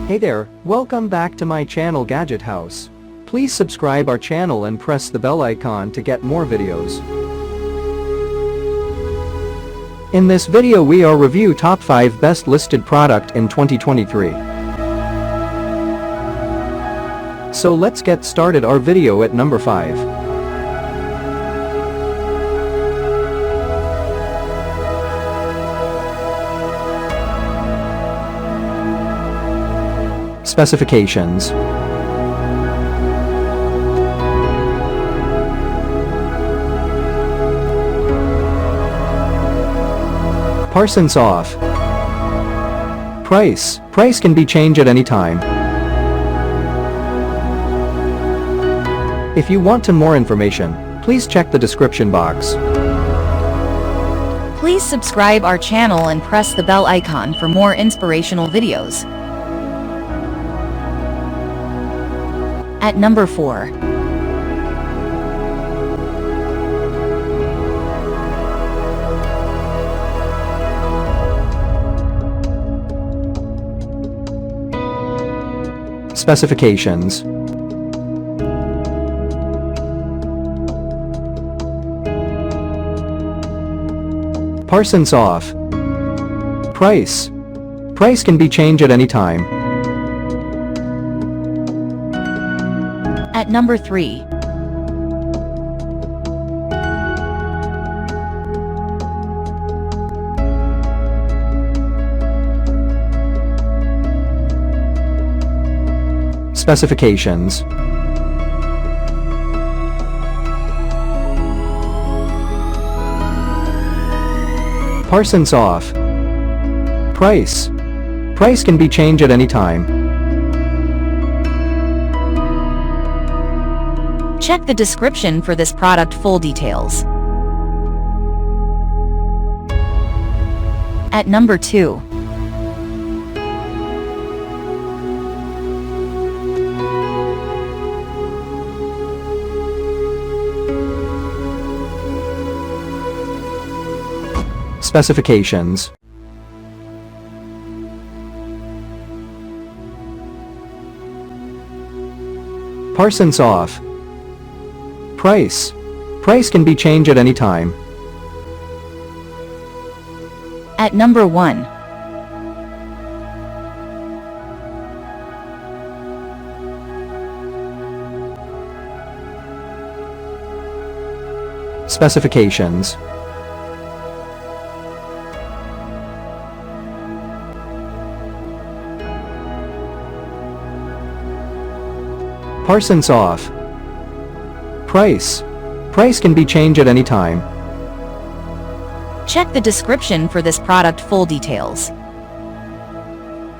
Hey there, welcome back to my channel Gadget House. Please subscribe our channel and press the bell icon to get more videos. In this video we are review top 5 best listed product in 2023. So let's get started our video at number 5. Specifications. Parsons off. Price can be changed at any time. If you want to more information, please check the description box. Please subscribe our channel and press the bell icon for more inspirational videos. At number 4. Specifications. Parsons off. Price can be changed at any time. At number 3. Specifications. Parsons off. Price can be changed at any time. Check the description for this product full details. At number 2. Specifications. Parsons off. Price can be changed at any time. At number 1. Specifications. Parsons off. Price can be changed at any time. Check the description for this product full details.